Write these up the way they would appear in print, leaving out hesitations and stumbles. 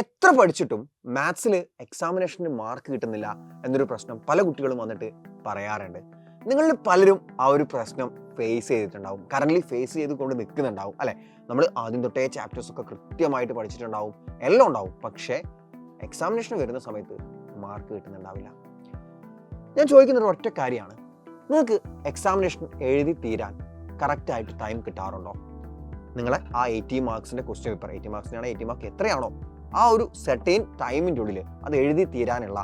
എത്ര പഠിച്ചിട്ടും മാത്സിൽ എക്സാമിനേഷന് മാർക്ക് കിട്ടുന്നില്ല എന്നൊരു പ്രശ്നം പല കുട്ടികളും വന്നിട്ട് പറയാറുണ്ട്. നിങ്ങളിൽ പലരും ആ ഒരു പ്രശ്നം ഫേസ് ചെയ്തിട്ടുണ്ടാവും, കറൻ്റ്ലി ഫേസ് ചെയ്തുകൊണ്ട് നിൽക്കുന്നുണ്ടാവും അല്ലേ. നമ്മൾ ആദ്യം തൊട്ടേ ചാപ്റ്റേഴ്സൊക്കെ കൃത്യമായിട്ട് പഠിച്ചിട്ടുണ്ടാവും, എല്ലാം ഉണ്ടാവും. പക്ഷേ എക്സാമിനേഷൻ വരുന്ന സമയത്ത് മാർക്ക് കിട്ടുന്നുണ്ടാവില്ല. ഞാൻ ചോദിക്കുന്നത് ഒറ്റ കാര്യമാണ്, നിങ്ങൾക്ക് എക്സാമിനേഷൻ എഴുതി തീരാൻ കറക്റ്റായിട്ട് ടൈം കിട്ടാറുണ്ടോ? നിങ്ങളെ ആ 80 മാർക്സിൻ്റെ ക്വസ്റ്റ്യൻ പേപ്പർ, 80 മാർക്സിനാണ് 80 മാർക്ക് എത്രയാണോ ആ ഒരു സെർട്ടൈൻ ടൈമിൻ്റെ ഉള്ളിൽ അത് എഴുതി തീരാനുള്ള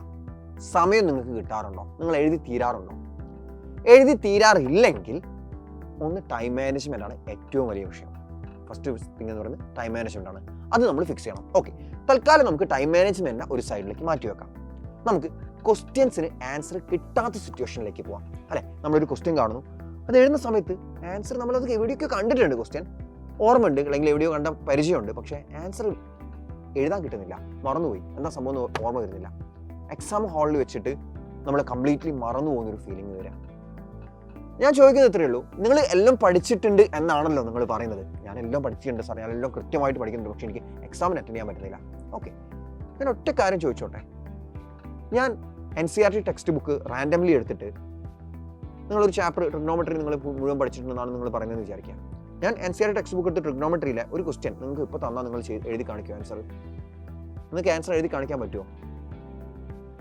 സമയം നിങ്ങൾക്ക് കിട്ടാറുണ്ടോ? നിങ്ങൾ എഴുതി തീരാറുണ്ടോ? എഴുതി തീരാറില്ലെങ്കിൽ ഒന്ന് ടൈം മാനേജ്മെൻ്റ് ആണ് ഏറ്റവും വലിയ വിഷയം. ഫസ്റ്റ് തിങ് എന്ന് പറയുന്നത് ടൈം മാനേജ്മെൻ്റ് ആണ്. അത് നമ്മൾ ഫിക്സ് ചെയ്യണം. ഓക്കെ, തൽക്കാലം നമുക്ക് ടൈം മാനേജ്മെൻറ്റിനെ ഒരു സൈഡിലേക്ക് മാറ്റി വെക്കാം. നമുക്ക് ക്വസ്റ്റ്യൻസിന് ആൻസർ കിട്ടാത്ത സിറ്റുവേഷനിലേക്ക് പോവാം അല്ലേ. നമ്മളൊരു ക്വസ്റ്റ്യൻ കാണുന്നു, അത് എഴുതുന്ന സമയത്ത് ആൻസർ നമ്മളത് എവിടെയൊക്കെ കണ്ടിട്ടുണ്ട്, ക്വസ്റ്റ്യൻ ഓർമ്മയുണ്ട് അല്ലെങ്കിൽ എവിടെയോ കണ്ട പരിചയമുണ്ട്, പക്ഷേ ആൻസർ എഴുതാൻ കിട്ടുന്നില്ല, മറന്നുപോയി, എന്താ സംഭവം ഓർമ്മ വരുന്നില്ല. എക്സാം ഹാളിൽ വെച്ചിട്ട് നമ്മൾ കംപ്ലീറ്റ്ലി മറന്നു പോകുന്നൊരു ഫീലിംഗ് വരാം. ഞാൻ ചോദിക്കുന്നത് ഇത്രയേ ഉള്ളൂ, നിങ്ങൾ എല്ലാം പഠിച്ചിട്ടുണ്ട് എന്നാണല്ലോ നിങ്ങൾ പറയുന്നത്. ഞാൻ എല്ലാം പഠിച്ചിട്ടുണ്ട് സാർ, ഞാൻ എല്ലാം കൃത്യമായിട്ട് പഠിക്കുന്നുണ്ട്, പക്ഷേ എനിക്ക് എക്സാമിന് അറ്റൻഡ് ചെയ്യാൻ പറ്റുന്നില്ല. ഓക്കെ, ഞാൻ ഒറ്റ കാര്യം ചോദിച്ചോട്ടെ. ഞാൻ NCERT ടെക്സ്റ്റ് ബുക്ക് റാൻഡംലി എടുത്തിട്ട് നിങ്ങളൊരു ചാപ്റ്റർ ട്രിഗ്നോമെട്രി നിങ്ങൾ മുഴുവൻ പഠിച്ചിട്ടുണ്ടെന്നാണ് നിങ്ങൾ പറയുന്നതെന്ന് വിചാരിക്കാം. ഞാൻ NCERT ടെക്സ്റ്റ് ബുക്ക് എടുത്ത് ട്രിഗ്നോമെട്രിയിലെ ഒരു ക്വസ്റ്റ്യൻ നിങ്ങൾക്ക് ഇപ്പോൾ തന്നാൽ നിങ്ങൾ എഴുതി കാണിക്കുമോ? നിങ്ങൾക്ക് ആൻസർ എഴുതി കാണിക്കാൻ പറ്റുമോ?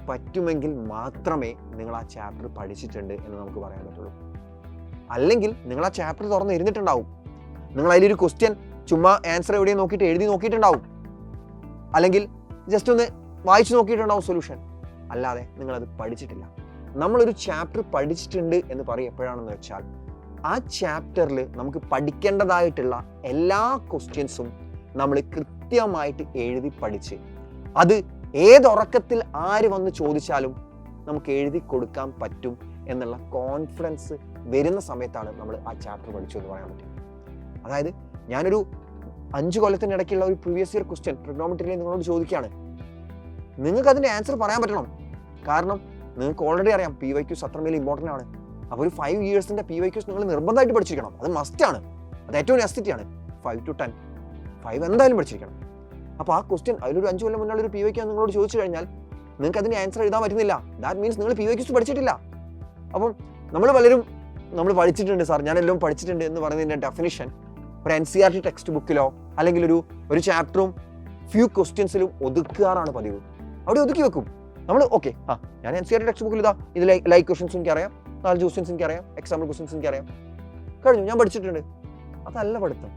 പറ്റുമെങ്കിൽ മാത്രമേ നിങ്ങൾ ആ ചാപ്റ്റർ പഠിച്ചിട്ടുണ്ട് എന്ന് നമുക്ക് പറയാൻ പറ്റുള്ളൂ. അല്ലെങ്കിൽ നിങ്ങൾ ആ ചാപ്റ്റർ തുറന്ന് ഇരുന്നിട്ടുണ്ടാവും, നിങ്ങൾ അതിലൊരു ക്വസ്റ്റ്യൻ ചുമ്മാ ആൻസർ എവിടെയും നോക്കിയിട്ട് എഴുതി നോക്കിയിട്ടുണ്ടാവും, അല്ലെങ്കിൽ ജസ്റ്റ് ഒന്ന് വായിച്ചു നോക്കിയിട്ടുണ്ടാവും സൊല്യൂഷൻ. അല്ലാതെ നിങ്ങളത് പഠിച്ചിട്ടില്ല. നമ്മളൊരു ചാപ്റ്റർ പഠിച്ചിട്ടുണ്ട് എന്ന് പറയും എപ്പോഴാണെന്ന് വെച്ചാൽ ആ ചാപ്റ്ററിൽ നമുക്ക് പഠിക്കേണ്ടതായിട്ടുള്ള എല്ലാ ക്വസ്റ്റ്യൻസും നമ്മൾ കൃത്യമായിട്ട് എഴുതി പഠിച്ച് അത് ഏതുറക്കത്തിൽ ആര് വന്ന് ചോദിച്ചാലും നമുക്ക് എഴുതി കൊടുക്കാൻ പറ്റും എന്നുള്ള കോൺഫിഡൻസ് വരുന്ന സമയത്താണ് നമ്മൾ ആ ചാപ്റ്റർ പഠിച്ചു എന്ന് പറയാൻ പറ്റും. അതായത് ഞാനൊരു 5 കൊല്ലത്തിനിടയ്ക്കുള്ള ഒരു പ്രീവിയസ് ഇയർ ക്വസ്റ്റ്യൻ ട്രിഗ്നോമെട്രിയിൽ നിങ്ങളോട് ചോദിക്കുകയാണ്, നിങ്ങൾക്ക് അതിൻ്റെ ആൻസർ പറയാൻ പറ്റണം. കാരണം നിങ്ങൾക്ക് ഓൾറെഡി അറിയാം PYQs അത്രമേൽ ഇമ്പോർട്ടൻ്റ് ആണ്. അപ്പോൾ ഒരു 5 ഇയേഴ്സിൻ്റെ PYQs നിങ്ങൾ നിർബന്ധമായിട്ട് പഠിച്ചിരിക്കണം. അത് മസ്റ്റാണ്, അത് ഏറ്റവും നെസസിറ്റിയാണ്. 5 to 10 5 എന്തായാലും പഠിച്ചിരിക്കണം. അപ്പോൾ ആ ക്വസ്റ്റ്യൻ അതിലൊരു 5 കൊല്ലം മുന്നുള്ള ഒരു PYQ നിങ്ങളോട് ചോദിച്ചു കഴിഞ്ഞാൽ നിങ്ങൾക്ക് അതിൻ്റെ ആൻസർ എഴുതാൻ പറ്റുന്നില്ല. ദാറ്റ് മീൻസ് നിങ്ങൾ PYQs പഠിച്ചിട്ടില്ല. അപ്പം നമ്മൾ പലരും നമ്മൾ പഠിച്ചിട്ടുണ്ട് സാർ, ഞാനെല്ലാം പഠിച്ചിട്ടുണ്ട് എന്ന് പറയുന്നതിൻ്റെ ഡെഫിനിഷൻ ഒരു NCERT ടെക്സ്റ്റ് ബുക്കിലോ അല്ലെങ്കിൽ ഒരു ചാപ്റ്ററും ഫ്യൂ ക്വസ്റ്റ്യൻസിലും ഒതുക്കാറാണ് പതിവ്. അവിടെ ഒതുക്കി വെക്കും നമ്മൾ. ഓക്കെ, ഞാൻ NCERT ടെക്സ്റ്റ് ബുക്കിൽ ഇത് ലൈക്ക് ക്വസ്റ്റ്യൻസ് എനിക്കറിയാം, 4 ക്വസ്റ്റ്യൻസ് എനിക്കറിയാം, എക്സാമ്പിൾ ക്വസ്റ്റ്യൻസ് എനിക്കറിയാം, കഴിഞ്ഞു, ഞാൻ പഠിച്ചിട്ടുണ്ട്. അതല്ല പഠിത്തം.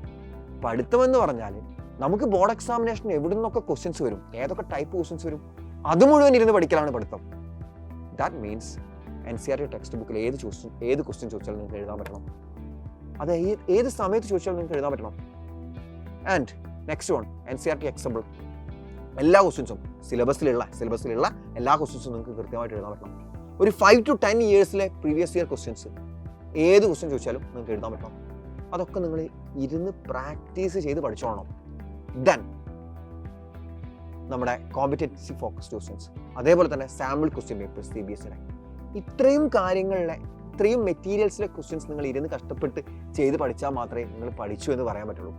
പഠിത്തം എന്ന് പറഞ്ഞാൽ നമുക്ക് ബോർഡ് എക്സാമിനേഷന് എവിടെ നിന്നൊക്കെ ക്വസ്റ്റ്യൻസ് വരും, ഏതൊക്കെ ടൈപ്പ് ക്വസ്റ്റ്യൻസ് വരും, അത് മുഴുവൻ ഇരുന്ന് പഠിക്കലാണ് പഠിത്തം. ദാറ്റ് മീൻസ് NCERT ടെക്സ്റ്റ് ബുക്കിൽ ഏത് ക്വസ്റ്റ്യൻ ചോദിച്ചാലും നിങ്ങൾക്ക് എഴുതാൻ പറ്റണം. അത് ഏത് സമയത്ത് ചോദിച്ചാലും നിങ്ങൾക്ക് എഴുതാൻ പറ്റണം. And next one, NCERT example എല്ലാ ക്വസ്റ്റ്യൻസും സിലബസിലുള്ള എല്ലാ ക്വസ്റ്റ്യൻസും നിങ്ങൾക്ക് കൃത്യമായിട്ട് എഴുതാൻ പറ്റണം. ഒരു 5 to 10 ഇയേഴ്സിലെ പ്രീവിയസ് ഇയർ ക്വസ്റ്റ്യൻസ് ഏത് ക്വസ്റ്റ്യൻ ചോദിച്ചാലും നിങ്ങൾക്ക് എഴുതാൻ പറ്റണം. അതൊക്കെ നിങ്ങൾ ഇരുന്ന് പ്രാക്ടീസ് ചെയ്ത് പഠിച്ചോളണം. ദെൻ നമ്മുടെ കോമ്പറ്റൻസി ഫോക്കസ്ഡ് ക്വസ്റ്റ്യൻസ്, അതേപോലെ തന്നെ സാമ്പിൾ ക്വസ്റ്റ്യൻ പേപ്പേഴ്സ് CBSE ഇത്രയും കാര്യങ്ങളിലെ ഇത്രയും മെറ്റീരിയൽസിലെ ക്വസ്റ്റ്യൻസ് നിങ്ങൾ ഇരുന്ന് കഷ്ടപ്പെട്ട് ചെയ്ത് പഠിച്ചാൽ മാത്രമേ നിങ്ങൾ പഠിച്ചു എന്ന് പറയാൻ പറ്റുള്ളൂ.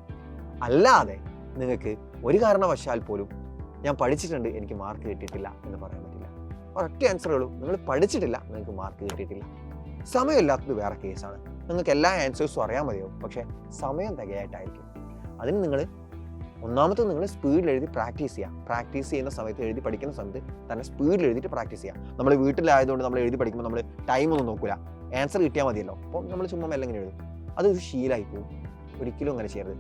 അല്ലാതെ നിങ്ങൾക്ക് ഒരു കാരണവശാൽ പോലും ഞാൻ പഠിച്ചിട്ടുണ്ട് എനിക്ക് മാർക്ക് കിട്ടിയിട്ടില്ല എന്ന് പറയാൻ പറ്റില്ല. ഒരൊറ്റ ആൻസറേ ഉള്ളൂ, നിങ്ങൾ പഠിച്ചിട്ടില്ല, നിങ്ങൾക്ക് മാർക്ക് കിട്ടിയിട്ടില്ല. സമയമില്ലാത്തത് വേറെ കേസാണ്. നിങ്ങൾക്ക് എല്ലാ ആൻസേഴ്സും അറിയാൻ മതിയാവും, പക്ഷേ സമയം തികയായിട്ടായിരിക്കും. അതിന് നിങ്ങൾ ഒന്നാമത്തെ നിങ്ങൾ സ്പീഡിൽ എഴുതി പ്രാക്ടീസ് ചെയ്യുക. പ്രാക്ടീസ് ചെയ്യുന്ന സമയത്ത്, എഴുതി പഠിക്കുന്ന സമയത്ത് തന്നെ സ്പീഡിൽ എഴുതിയിട്ട് പ്രാക്ടീസ് ചെയ്യുക. നമ്മൾ വീട്ടിലായതുകൊണ്ട് നമ്മൾ എഴുതി പഠിക്കുമ്പോൾ നമ്മൾ ടൈമൊന്നും നോക്കില്ല, ആൻസർ കിട്ടിയാൽ മതിയല്ലോ. അപ്പോൾ നമ്മൾ ചുമ്മാ എല്ലാം എഴുതും, അതൊരു ശീലമായി പോകും. ഒരിക്കലും അങ്ങനെ ചെയ്യരുത്.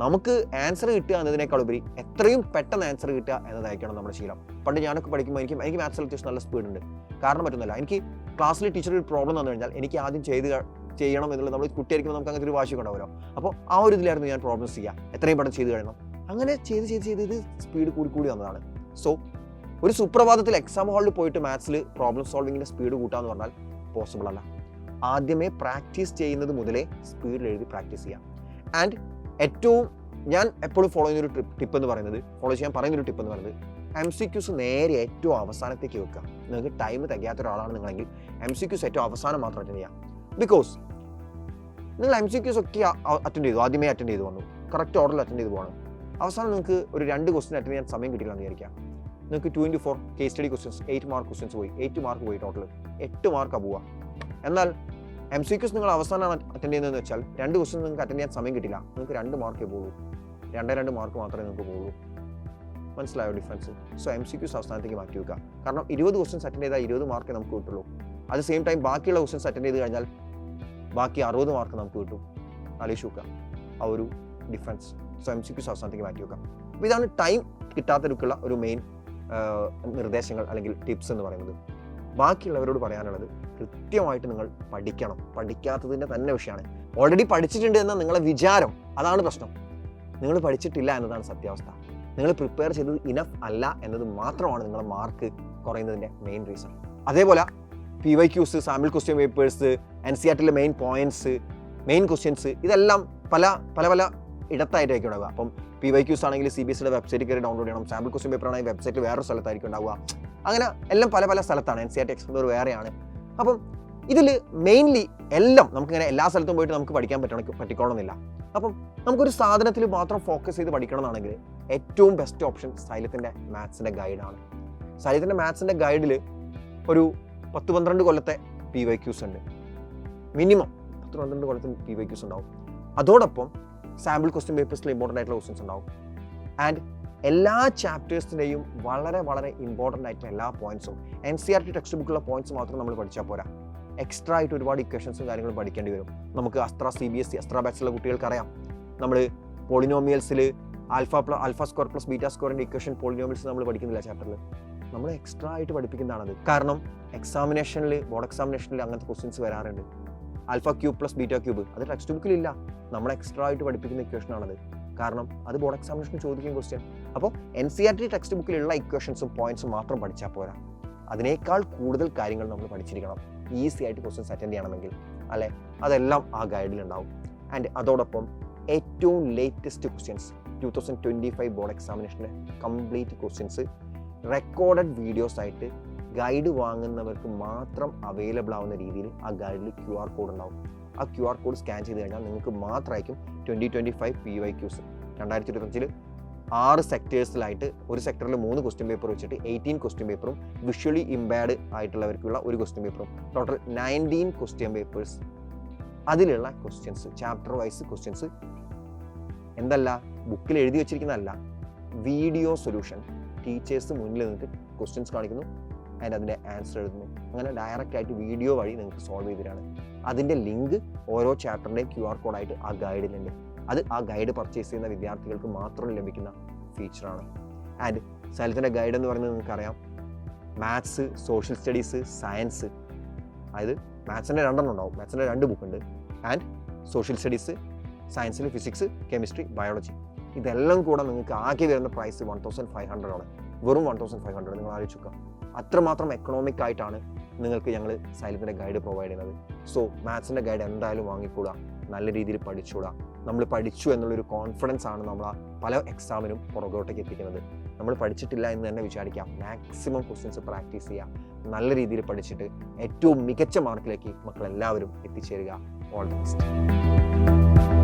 നമുക്ക് ആൻസർ കിട്ടുക എന്നതിനേക്കാൾ ഉപരി എത്രയും പെട്ടെന്ന് ആൻസർ കിട്ടുക എന്നതായിരിക്കണം നമ്മുടെ ശീലം. പണ്ട് ഞാനൊക്കെ പഠിക്കുമ്പോൾ എനിക്ക് മാത്സിൽ അത്യാവശ്യം നല്ല സ്പീഡുണ്ട്. കാരണം പറ്റുന്നില്ല, എനിക്ക് ക്ലാസ്സിൽ ടീച്ചർ ഒരു പ്രോബ്ലം തന്നു കഴിഞ്ഞാൽ എനിക്ക് ആദ്യം ചെയ്യണം എന്നുള്ളത്, നമ്മൾ കുട്ടിയായിരിക്കുമ്പോൾ നമുക്ക് അങ്ങനത്തെ ഒരു വാശിയൊക്കെ ഉണ്ടാവുമല്ലോ. അപ്പോൾ ആ ഒരു ഇതിലായിരുന്നു ഞാൻ പ്രോബ്ലംസ് ചെയ്യുക, എത്രയും പെട്ടെന്ന് ചെയ്ത് കഴിയണം. അങ്ങനെ ചെയ്ത് ഇത് സ്പീഡ് കൂടി വന്നതാണ്. സോ ഒരു സുപ്രഭാതത്തിൽ എക്സാം ഹാളിൽ പോയിട്ട് മാത്സിൽ പ്രോബ്ലം സോൾവിങ്ങിൻ്റെ സ്പീഡ് കൂട്ടാന്ന് പറഞ്ഞാൽ പോസിബിൾ അല്ല. ആദ്യമേ പ്രാക്ടീസ് ചെയ്യുന്നത് മുതലേ സ്പീഡിൽ എഴുതി പ്രാക്ടീസ് ചെയ്യാം. ആൻഡ് ഏറ്റവും ഞാൻ എപ്പോഴും ഫോളോ ചെയ്യാൻ പറയുന്നൊരു ടിപ്പ് എന്ന് പറയുന്നത് MCQs നേരെ ഏറ്റവും അവസാനത്തേക്ക് വെക്കുക. നിങ്ങൾക്ക് ടൈം തികയാത്ത ഒരാളാണ് നിങ്ങളെങ്കിൽ MCQs ഏറ്റവും അവസാനം മാത്രം അറ്റൻഡ് ചെയ്യാം. ബിക്കോസ് നിങ്ങൾ MCQs ഒക്കെ ആദ്യമേ അറ്റൻഡ് ചെയ്ത് വന്നു, കറക്റ്റ് ഓർഡറിൽ അറ്റൻഡ് ചെയ്ത് പോകണം. അവസാനം നിങ്ങൾക്ക് ഒരു 2 ക്വസ്റ്റ്യൻ അറ്റൻഡ് ചെയ്യാൻ സമയം കിട്ടില്ല എന്ന് വിചാരിക്കാം. നിങ്ങൾക്ക് 2x4 case study questions 8 mark questions പോയി, 8 മാർക്ക് പോയി, ടോട്ടൽ 8 മാർക്കാണ് പോവുക. എന്നാൽ MCQs നിങ്ങൾ അവസാനമാണ് അറ്റൻഡ് ചെയ്യുന്നതെന്ന് വെച്ചാൽ 2 ക്വസ്റ്റ്യൻ നിങ്ങൾക്ക് അറ്റൻഡ് ചെയ്യാൻ സമയം കിട്ടില്ല, നിങ്ങൾക്ക് 2 മാർക്കേ പോകുള്ളൂ, 2 മാർക്ക് മാത്രമേ നിങ്ങൾക്ക് പോകുള്ളൂ. മനസ്സിലായോ ഡിഫറൻസ്? സോ MCQs അവസാനത്തേക്ക് മാറ്റി വെക്കുക. കാരണം 20 ക്വസ്റ്റ്യൻസ് അറ്റൻഡ് ചെയ്താൽ 20 മാർക്കേ നമുക്ക് കിട്ടുള്ളൂ. അറ്റ് സെയിം ടൈം ബാക്കിയുള്ള ക്വസ്റ്റ്യൻസ് അറ്റൻഡ് ചെയ്ത് കഴിഞ്ഞാൽ ബാക്കി 60 മാർക്ക് നമുക്ക് കിട്ടും. ആലോചിച്ച് നോക്കുക ആ ഒരു ഡിഫറൻസ്. സോ MCQs അവസാനത്തേക്ക് മാറ്റി വെക്കാം. അപ്പോൾ ഇതാണ് ടൈം കിട്ടാത്തവർക്കുള്ള ഒരു മെയിൻ നിർദ്ദേശങ്ങൾ അല്ലെങ്കിൽ ടിപ്സ് എന്ന് പറയുന്നത്. ബാക്കിയുള്ളവരോട് പറയാനുള്ളത് കൃത്യമായിട്ട് നിങ്ങൾ പഠിക്കണം. പഠിക്കാത്തതിൻ്റെ തന്നെ വിഷയമാണ്. ഓൾറെഡി പഠിച്ചിട്ടുണ്ട് എന്ന നിങ്ങളെ വിചാരം, അതാണ് പ്രശ്നം. നിങ്ങൾ പഠിച്ചിട്ടില്ല എന്നതാണ് സത്യാവസ്ഥ. നിങ്ങൾ പ്രിപ്പയർ ചെയ്തത് ഇനഫ് അല്ല എന്നത് മാത്രമാണ് നിങ്ങളുടെ മാർക്ക് കുറയുന്നതിൻ്റെ മെയിൻ റീസൺ. അതേപോലെ PYQs, സാമ്പിൾ ക്വസ്റ്റ്യൻ പേപ്പേഴ്സ്, NCERTയിലെ മെയിൻ പോയിന്റ്സ്, മെയിൻ ക്വസ്റ്റ്യൻസ്, ഇതെല്ലാം പല പല പല ഇടത്തായിട്ടായിരിക്കും ഉണ്ടാവുക. അപ്പം PYQs ആണെങ്കിൽ CBSEയുടെ വെബ്സൈറ്റിൽ കയറി ഡൗൺലോഡ് ചെയ്യണം, സാമ്പിൾ ക്വസ്റ്റ്യൻ പേപ്പർ ആണെങ്കിൽ വെബ്സൈറ്റ് വേറൊരു സ്ഥലത്തായിരിക്കും ഉണ്ടാവുക. അങ്ങനെ എല്ലാം പല പല സ്ഥലത്താണ്. NCERT എക്സ്പ്ലോർ വേറെയാണ്. അപ്പം ഇതിൽ മെയിൻലി എല്ലാം നമുക്കിങ്ങനെ എല്ലാ സ്ഥലത്തും പോയിട്ട് നമുക്ക് പഠിക്കാൻ പറ്റിക്കോണമെന്നില്ല. അപ്പം നമുക്കൊരു സാധനത്തിൽ മാത്രം ഫോക്കസ് ചെയ്ത് പഠിക്കണം എന്നാണെങ്കിൽ ഏറ്റവും ബെസ്റ്റ് ഓപ്ഷൻ സൈലത്തിൻ്റെ മാത്സിൻ്റെ ഗൈഡാണ്. സൈലത്തിൻ്റെ മാത്സിൻ്റെ ഗൈഡിൽ ഒരു 10-12 കൊല്ലത്തെ PYQs ഉണ്ട്. മിനിമം 10-12 കൊല്ലത്തെ PYQs ഉണ്ടാവും. അതോടൊപ്പം സാമ്പിൾ ക്വസ്റ്റ്യൻ പേപ്പേഴ്സിൽ ഇമ്പോർട്ടൻ്റ് ആയിട്ടുള്ള ക്വസ്റ്റ്യൻസ് ഉണ്ടാവും. ആൻഡ് എല്ലാ ചാപ്റ്റേഴ്സിൻ്റെയും വളരെ വളരെ ഇമ്പോർട്ടൻ്റ് ആയിട്ടുള്ള എല്ലാ പോയിന്റ്സും NCERT ടെക്സ്റ്റ് ബുക്കിലുള്ള പോയിന്റ്സ് മാത്രം നമ്മൾ പഠിച്ചാൽ പോരാ. എക്സ്ട്രാ ആയിട്ട് ഒരുപാട് ഇക്വേഷൻസും കാര്യങ്ങളും പഠിക്കേണ്ടി വരും. നമുക്ക് CBSE ബാച്ചിലുള്ള കുട്ടികൾക്കറിയാം. നമ്മൾ പോളിനോമിയൽസിൽ ആൽഫ സ്ക്വയർ പ്ലസ് ബീറ്റ സ്ക്വയറിൻ്റെ ഇക്വേഷൻ പോളിനോമിയൽസ് നമ്മൾ പഠിക്കുന്നില്ല ചാപ്റ്ററിൽ. നമ്മൾ എക്സ്ട്രാ ആയിട്ട് പഠിപ്പിക്കുന്നതാണത്. കാരണം ബോർഡ് എക്സാമിനേഷനിൽ അങ്ങനത്തെ ക്വസ്റ്റ്യൻസ് വരാറുണ്ട്. Alpha cube plus beta cube അത് ടെക്സ്റ്റ് ബുക്കിലില്ല, നമ്മൾ എക്സ്ട്രാ ആയിട്ട് പഠിപ്പിക്കുന്ന ഇക്വേഷനാണത്. കാരണം അത് ബോർഡ് എക്സാമിനേഷൻ ചോദിക്കുന്ന ക്വസ്റ്റ്യൻ. അപ്പോൾ NCERT ടെക്സ്റ്റ് ബുക്കിലുള്ള ഇക്വേഷൻസും പോയിന്റ്സും മാത്രം പഠിച്ചാൽ പോരാ, അതിനേക്കാൾ കൂടുതൽ കാര്യങ്ങൾ നമ്മൾ പഠിച്ചിരിക്കണം ഈസി ആയിട്ട് ക്വസ്റ്റ്യൻസ് അറ്റൻഡ് ചെയ്യണമെങ്കിൽ, അല്ലേ? അതെല്ലാം ആ ഗൈഡിലുണ്ടാവും. ആൻഡ് അതോടൊപ്പം ഏറ്റവും ലേറ്റസ്റ്റ് ക്വസ്റ്റ്യൻസ് 2025 ബോർഡ് എക്സാമിനേഷൻ്റെ കംപ്ലീറ്റ് ക്വസ്റ്റ്യൻസ് റെക്കോർഡഡ് വീഡിയോസ് ആയിട്ട് ഗൈഡ് വാങ്ങുന്നവർക്ക് മാത്രം അവൈലബിൾ ആവുന്ന രീതിയിൽ ആ ഗൈഡിൽ QR കോഡ് ഉണ്ടാവും. ആ QR കോഡ് സ്കാൻ ചെയ്ത് കഴിഞ്ഞാൽ നിങ്ങൾക്ക് മാത്രമായിരിക്കും 2025 PYQs 2025 6 സെക്ടേഴ്സിലായിട്ട്, ഒരു സെക്ടറിൽ 3 ക്വസ്റ്റ്യൻ പേപ്പർ വെച്ചിട്ട് 18 ക്വസ്റ്റ്യൻ പേപ്പറും വിഷ്വലി ഇംപയർഡ് ആയിട്ടുള്ളവർക്കുള്ള ഒരു ക്വസ്റ്റ്യൻ പേപ്പറും, ടോട്ടൽ 19 ക്വസ്റ്റ്യൻ പേപ്പേഴ്സ്. അതിലുള്ള ക്വസ്റ്റ്യൻസ് ചാപ്റ്റർ വൈസ് ക്വസ്റ്റ്യൻസ് എന്തല്ല ബുക്കിൽ എഴുതി വെച്ചിരിക്കുന്നതല്ല, വീഡിയോ സൊല്യൂഷൻ. ടീച്ചേഴ്സ് മുന്നിൽ നിന്നിട്ട് ക്വസ്റ്റ്യൻസ് കാണിക്കുന്നു ആൻഡ് അതിൻ്റെ ആൻസർ എഴുതുന്നു. അങ്ങനെ ഡയറക്റ്റ് ആയിട്ട് വീഡിയോ വഴി നിങ്ങൾക്ക് സോൾവ് ചെയ്ത് തരാണ്. അതിൻ്റെ ലിങ്ക് ഓരോ ചാപ്റ്ററിൻ്റെയും QR കോഡായിട്ട് ആ ഗൈഡിലുണ്ട്. അത് ആ ഗൈഡ് പർച്ചേസ് ചെയ്യുന്ന വിദ്യാർത്ഥികൾക്ക് മാത്രം ലഭിക്കുന്ന ഫീച്ചറാണ്. ആൻഡ് സൈലത്തിൻ്റെ ഗൈഡ് എന്ന് പറയുന്നത് നിങ്ങൾക്കറിയാം, മാത്സ്, സോഷ്യൽ സ്റ്റഡീസ്, സയൻസ്, അതായത് മാത്സിൻ്റെ 2 ഉണ്ടാവും, മാത്സിൻ്റെ 2 ബുക്കുണ്ട്. ആൻഡ് സോഷ്യൽ സ്റ്റഡീസ്, സയൻസിൽ ഫിസിക്സ്, കെമിസ്ട്രി, ബയോളജി, ഇതെല്ലാം കൂടെ നിങ്ങൾക്ക് ആകെ വരുന്ന പ്രൈസ് 1500 ആണ്. വെറും 1500. നിങ്ങൾ ആലോചിക്കുക, അത്രമാത്രം എക്കണോമിക് ആയിട്ടാണ് നിങ്ങൾക്ക് ഞങ്ങൾ സൈലത്തിൻ്റെ ഗൈഡ് പ്രൊവൈഡ് ചെയ്യുന്നത്. സോ മാത്സിൻ്റെ ഗൈഡ് എന്തായാലും വാങ്ങിക്കൂടാ, നല്ല രീതിയിൽ പഠിച്ചുകൂടാ. നമ്മൾ പഠിച്ചു എന്നുള്ളൊരു കോൺഫിഡൻസ് ആണ് നമ്മൾ പല എക്സാമിനും പുറകോട്ടേക്ക് എത്തിക്കുന്നത്. നമ്മൾ പഠിച്ചിട്ടില്ല എന്ന് തന്നെ വിചാരിക്കാം. മാക്സിമം ക്വസ്റ്റ്യൻസ് പ്രാക്ടീസ് ചെയ്യുക, നല്ല രീതിയിൽ പഠിച്ചിട്ട് ഏറ്റവും മികച്ച മാർക്കിലേക്ക് മക്കളെല്ലാവരും എത്തിച്ചേരുക. All the best.